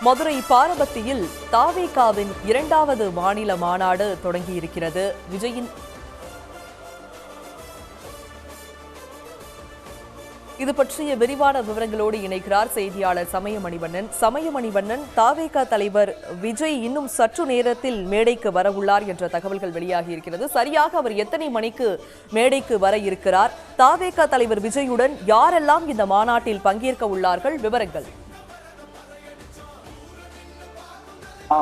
மதுரை பாரபத்தியில் தாவேகாவின் 2வது மாநில மாநாடு தொடங்கியிருக்கிறது. விஜயின் இது பற்றிய விரிவான விவரங்களோடு இணைக்கிறார் செய்தியாளர் சமயமணிவண்ணன். தாவேகா தலைவர் விஜய் இன்னும் சற்று நேரத்தில் மேடைக்கு வரவுள்ளார் என்ற தகவல்கள் வெளியாகி இருக்கிறது. சரியாக அவர் எத்தனை மணிக்கு மேடைக்கு வர இருக்கிறார்? தாவேகா தலைவர் விஜயுடன் யாரெல்லாம் இந்த மாநாட்டில் பங்கேற்க உள்ளார்கள்? விவரங்கள்.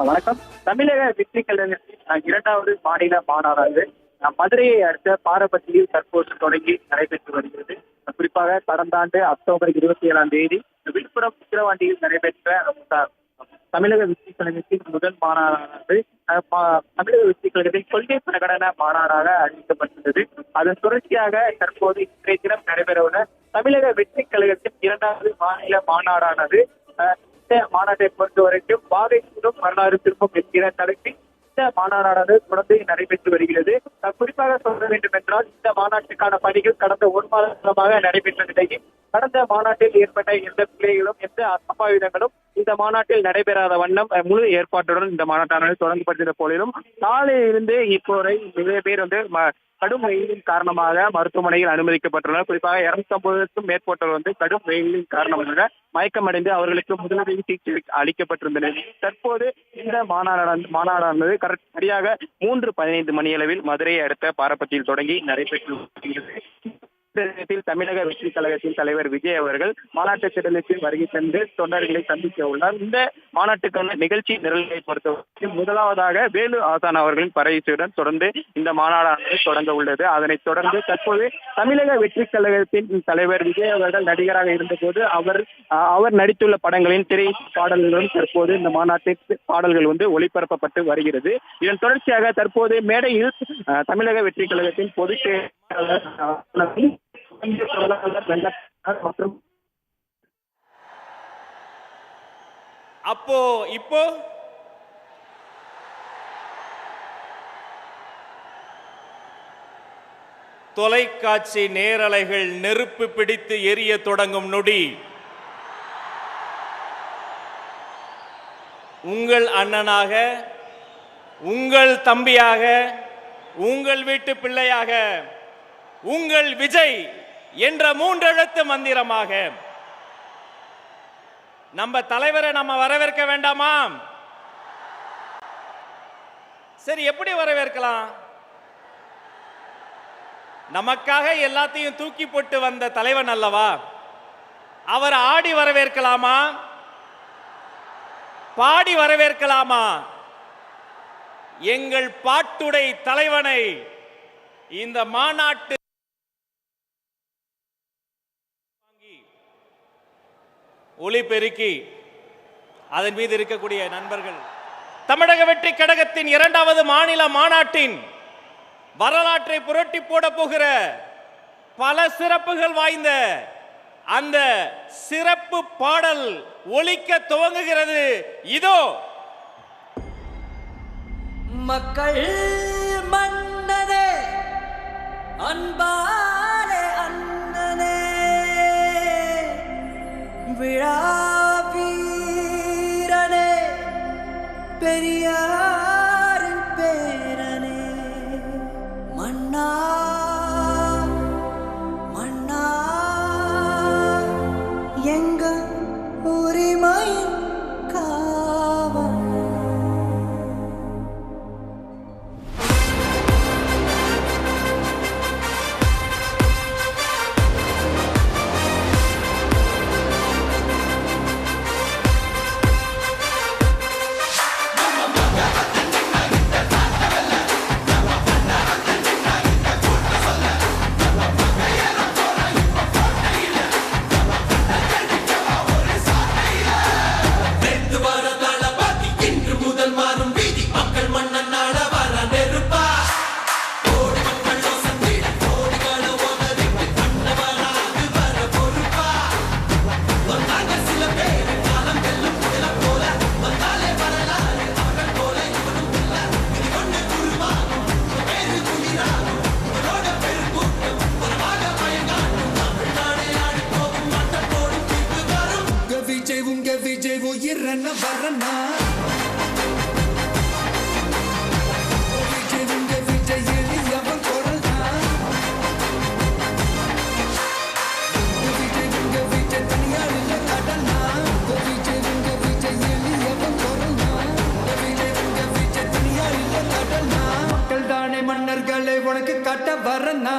வணக்கம். தமிழக வெற்றி கழகத்தின் 2வது மாநில மாநாடு மதுரையை அடுத்த பாரபத்தியில் தற்போது தொடங்கி நடைபெற்று வருகிறது. குறிப்பாக கடந்த ஆண்டு அக்டோபர் 27ஆம் தேதி விழுப்புரம் விக்கிரவாண்டியில் நடைபெற்ற தமிழக வெற்றி கழகத்தின் முதல் மாநாடானது தமிழக வெற்றி கழகத்தின் கொள்கை பிரகடன மாநாடாக அறிவிக்கப்பட்டுள்ளது. அதன் தொடர்ச்சியாக தற்போது இன்றைய தினம் நடைபெறவுள்ள தமிழக வெற்றி கழகத்தின் 2வது மாநில மாநாடானது மாநாட்டை பொறுத்த வரைக்கும் வாகை சூடும் வரலாறு திரும்பும் என்கிற தலைப்பில் இந்த மாநாடானது தொடர்ந்து நடைபெற்று வருகிறது. குறிப்பாக சொல்ல வேண்டும் என்றால் இந்த மாநாட்டுக்கான பணிகள் கடந்த ஒரு மாத காலமாக நடைபெற்ற நிலையில் கடந்த மாநாட்டில் ஏற்பட்ட எந்த பிள்ளைகளும் எந்த அசம்பாவிதங்களும் இந்த மாநாட்டில் நடைபெறாத வண்ணம் முழு ஏற்பாட்டுடன் இந்த மாநாட்டானது தொடங்கப்பட்டிருந்த போதிலும் நாளையிலிருந்து இப்போ வரை நிறைய பேர் கடும் வெயிலின் காரணமாக மருத்துவமனையில் அனுமதிக்கப்பட்டுள்ளனர். குறிப்பாக 250க்கும் மேற்பட்டோர் கடும் வெயிலின் காரணமாக மயக்கமடைந்து அவர்களுக்கு முதலுதவி சிகிச்சை அளிக்கப்பட்டிருந்தனர். தற்போது இந்த மாநாடானது சரியாக 3:15 மணியளவில் மதுரையை அடுத்த பாரபத்தியில் தொடங்கி நடைபெற்று வருகிறது. தமிழக வெற்றி கழகத்தின் தலைவர் விஜய் அவர்கள் மாநாட்டு திடலுக்கு வருகை தந்து தொண்டர்களை சந்திக்க உள்ளார். இந்த மாநாட்டுக்கான நிகழ்ச்சி நிரல்களை பொறுத்தவரை முதலாவதாக வேலு ஆசான் அவர்களின் பறையிசையுடன் தொடர்ந்து இந்த மாநாடானது தொடங்க உள்ளது. அதனைத் தொடர்ந்து தற்போது தமிழக வெற்றி கழகத்தின் தலைவர் விஜய் அவர்கள் நடிகராக இருந்தபோது அவர் நடித்துள்ள படங்களின் திரை பாடல்களும் தற்போது இந்த மாநாட்டிற்கு பாடல்கள் ஒளிபரப்பப்பட்டு வருகிறது. இதன் தொடர்ச்சியாக தற்போது மேடையில் தமிழக வெற்றி கழகத்தின் பொதுச் செயலாளர் மற்றும் இப்போ தொலைக்காட்சி நேரலைகள் நெருப்பு பிடித்து எரிய தொடங்கும் நொடி உங்கள் அண்ணனாக, உங்கள் தம்பியாக, உங்கள் வீட்டு பிள்ளையாக, உங்கள் விஜய் என்ற 3 எழுத்து மந்திரமாக நம்ம தலைவரை நம்ம வரவேற்க வேண்டாமா? சரி, எப்படி வரவேற்கலாம்? நமக்காக எல்லாத்தையும் தூக்கி போட்டு வந்த தலைவன் அல்லவா? அவர் ஆடி வரவேற்கலாமா? பாடி வரவேற்கலாமா? எங்கள் பாட்டுடை தலைவனை இந்த மாநாட்டு ஒளிபெருக்கி அதன் மீது இருக்கக்கூடிய நண்பர்கள் தமிழக வெற்றி கழகத்தின் 2வது மாநில மாநாட்டின் வரலாற்றை புரட்டி போட போகிற பல சிறப்புகள் வாய்ந்த அந்த சிறப்பு பாடல் ஒலிக்க துவங்குகிறது. இதோ மக்கள் மன்னனே, அன்பாலே அண்ணனே, விழா வீரனே, பெரியாரின் பேரனே, மன்னா மன்னா எங்க உரிமையின் காவல். உயிரென்ன வரனா விஜய் உங்க விஜய் எளியவன் குரல் தான் விஜய் உங்க விஜய் தனியார் இல்ல கடனா விஜய் உங்க விஜய் எளியவன் குரல் தான் விஜய் உங்க விஜய் தனியார் இல்ல கடனா மக்கள் தானே மன்னர்களை உனக்கு காட்ட வரனா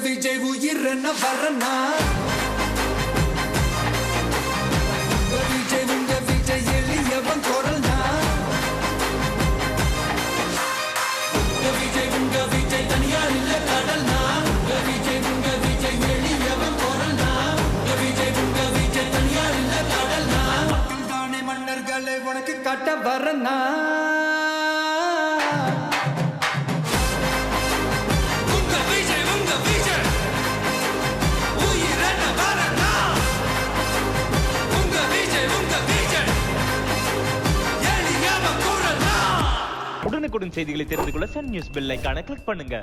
விஜய் உயிரென்ன வரனா விஜய் உங்க விஜய் எளியவன் குரல் தான் விஜய் உங்க விஜய் தனியார் இல்ல கடல் தான் விஜய் உங்க விஜய் எளியவன் குரல் தான் விஜய் உங்க விஜய் தனியார் இல்ல கடல் தான் மக்கள் தானே மன்னர்களை உனக்கு காட்ட வரனா உடனுக்குடன் செய்திகளை தெரிந்து கொள்ள சன் நியூஸ் பெல் ஐகானை கிளிக் பண்ணுங்க.